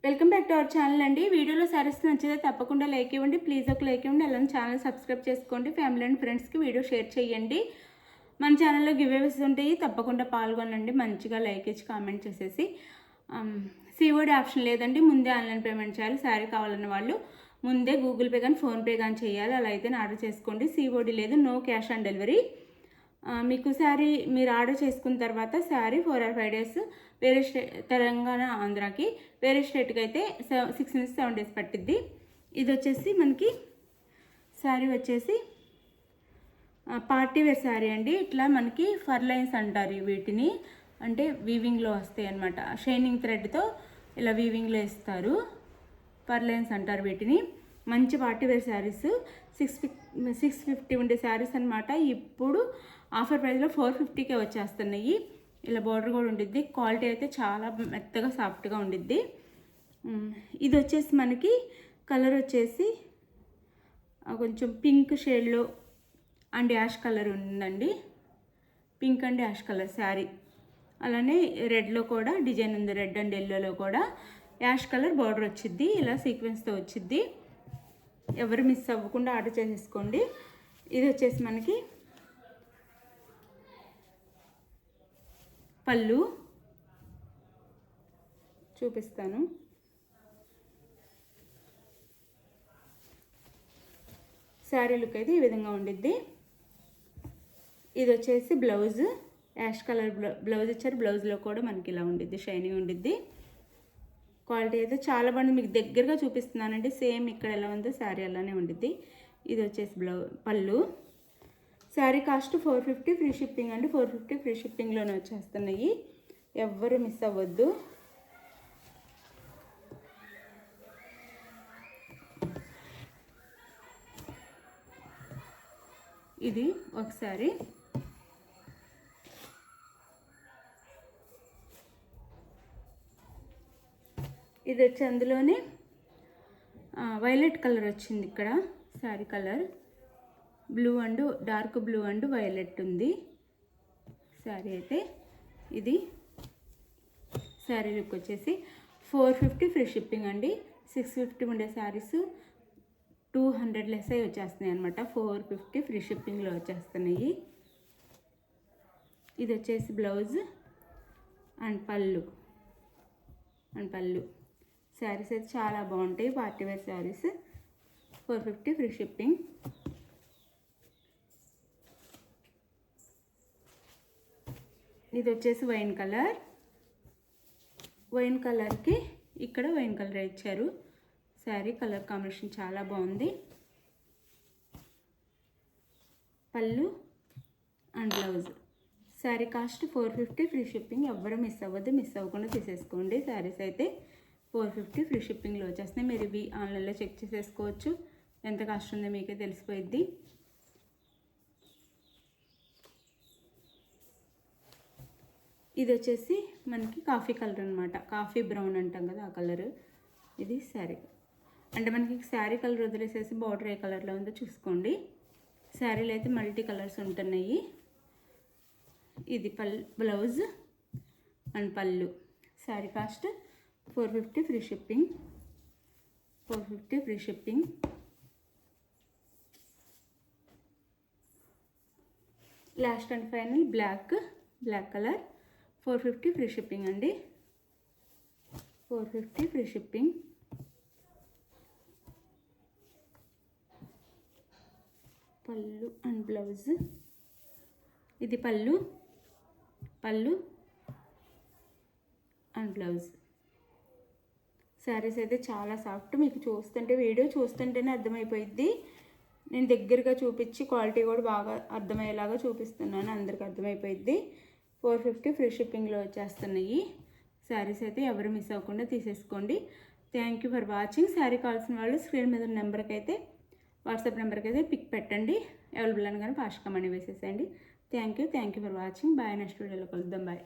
Welcome back to our channel అండి. వీడియోలో సారీస్ నచ్చితే తప్పకుండా లైక్ ఇవ్వండి. ప్లీజ్ ఒక లైక్ ఇవ్వండి. అలానే ఛానల్ సబ్స్క్రైబ్ చేసుకోండి. ఫ్యామిలీ అండ్ ఫ్రెండ్స్కి వీడియో షేర్ చేయండి. మన ఛానల్లో గివేవేస్ ఉంటాయి, తప్పకుండా పాల్గొనండి. మంచిగా లైక్ ఇచ్చి కామెంట్ చేసేసి సిఓడి ఆప్షన్ లేదండి, ముందే ఆన్లైన్ పేమెంట్ చేయాలి. శారీ కావాలన్న వాళ్ళు ముందే గూగుల్ పే కానీ ఫోన్పే కానీ చేయాలి. అలా అయితే ఆర్డర్ చేసుకోండి. సిఓడి లేదు, నో క్యాష్ ఆన్ డెలివరీ. మీకు శారీ మీరు ఆర్డర్ చేసుకున్న తర్వాత శారీ 4 or 5 days వేరే స్టేట్, తెలంగాణ ఆంధ్రాకి, వేరే స్టేట్కి అయితే 6 నుంచి 7 days పట్టిద్ది. ఇది వచ్చేసి మనకి శారీ వచ్చేసి పార్టీ వేర్ శారీ అండి. ఇట్లా మనకి ఫర్ లైన్స్ అంటారు వీటిని, అంటే వీవింగ్లో వస్తాయి అన్నమాట. షైనింగ్ థ్రెడ్తో ఇలా వీవింగ్లో ఇస్తారు, ఫర్ లైన్స్ అంటారు వీటిని. మంచి పార్టీ వేర్ శారీస్ 650 ఉండే శారీస్ అనమాట. ఇప్పుడు ఆఫర్ ప్రైస్లో 450కే వచ్చేస్తున్నాయి. ఇలా బార్డర్ కూడా ఉండిద్ది. క్వాలిటీ అయితే చాలా మెత్తగా సాఫ్ట్గా ఉండిద్ది. ఇది వచ్చేసి మనకి కలర్ వచ్చేసి కొంచెం పింక్ షేడ్లో అండ్ యాష్ కలర్ ఉందండి. Pink and ash colour sari. అలానే రెడ్లో కూడా డిజైన్ ఉంది, రెడ్ అండ్ ఎల్లోలో కూడా యాష్ కలర్ బార్డర్ వచ్చిద్ది. ఇలా సీక్వెన్స్తో వచ్చిద్ది. ఎవరు మిస్ అవ్వకుండా ఆర్డర్ చేసేసుకోండి. ఇది వచ్చేసి మనకి పళ్ళు చూపిస్తాను. శారీ లుక్ అయితే ఈ విధంగా ఉండిద్ది. ఇది వచ్చేసి బ్లౌజ్, యాష్ కలర్ బ్లౌజ్ ఇచ్చారు. బ్లౌజ్లో కూడా మనకి ఇలా ఉండిద్ది, షైనింగ్ ఉండిద్ది. క్వాలిటీ అయితే చాలా బాగుంది. మీకు దగ్గరగా చూపిస్తున్నానండి. సేమ్ ఇక్కడ ఎలా ఉందో శారీ అలానే ఉండిద్ది. ఇది వచ్చేసి పళ్ళు. శారీ కాస్ట్ 450 ఫ్రీ షిప్పింగ్ అండి. 450 ఫ్రీ షిప్పింగ్లోనే వచ్చేస్తున్నాయి. ఎవ్వరు మిస్ అవ్వద్దు. ఇది ఒకసారి ఇది వచ్చి అందులోనే వైలెట్ కలర్ వచ్చింది. ఇక్కడ sari colour blue and dark blue and violet ఉంది శారీ అయితే. ఇది శారీ లుక్ వచ్చేసి 450 ఫ్రీ షిప్పింగ్ అండి. 650 ఉండే శారీస్ 200 లెస్ అయి వచ్చేస్తున్నాయి అనమాట. 450 ఫ్రీ షిప్పింగ్లో వచ్చేస్తున్నాయి. ఇది వచ్చేసి బ్లౌజ్ అండ్ పళ్ళు శారీస్ అయితే చాలా బాగుంటాయి. Party wear saris 450 free shipping. ఇది వచ్చేసి వైన్ కలర్కి ఇక్కడ వైన్ కలర్ ఇచ్చారు. శారీ కలర్ కాంబినేషన్ చాలా బాగుంది. పళ్ళు and blouse. Sari cost 450 free shipping. ఎవ్వరూ మిస్ అవ్వద్దు, మిస్ అవ్వకుండా తీసేసుకోండి. శారీస్ అయితే 450 ఫ్రీ షిప్పింగ్లో వచ్చేస్తున్నాయి. మీరు ఇవి ఆన్లైన్లో చెక్ చేసేసుకోవచ్చు. ఎంత కాస్ట్ ఉందో మీకే తెలిసిపోయిద్ది. ఇది వచ్చేసి మనకి కాఫీ కలర్ అనమాట. కాఫీ బ్రౌన్ అంటాం కదా, ఆ కలరు. ఇది శారీ అంటే మనకి శారీ కలర్ వదిలేసేసి బార్డర్ ఏ కలర్లో ఉందో చూసుకోండి. శారీలో అయితే మల్టీ కలర్స్ ఉంటున్నాయి. ఇది blouse and pallu. Sari cost 450 free shipping. 450 free shipping. Last and final black colour 450 free shipping అండి. 450 free shipping. Pallu and blouse. ఇది పళ్ళు అండ్ బ్లౌజ్. శారీస్ అయితే చాలా సాఫ్ట్. మీకు వీడియో చూస్తుంటేనే అర్థమైపోయిద్ది. నేను దగ్గరగా చూపించి క్వాలిటీ కూడా బాగా అర్థమయ్యేలాగా చూపిస్తున్నాను, అందరికి అర్థమైపోయిద్ది. 450 ఫ్రీ షిప్పింగ్లో వచ్చేస్తున్నాయి. శారీస్ అయితే ఎవరు మిస్ అవ్వకుండా తీసేసుకోండి. Thank you for watching. Sari కావాల్సిన వాళ్ళు స్క్రీన్ మీద ఉన్న నెంబర్కి అయితే, వాట్సాప్ నెంబర్కి అయితే పిక్ పెట్టండి. అవైలబుల్ అని కానీ ఫాస్ట్గా మనీ వేసేసేయండి. Thank you for watching. Bye. Next వీడియోలో కలుద్దాం. బాయ్.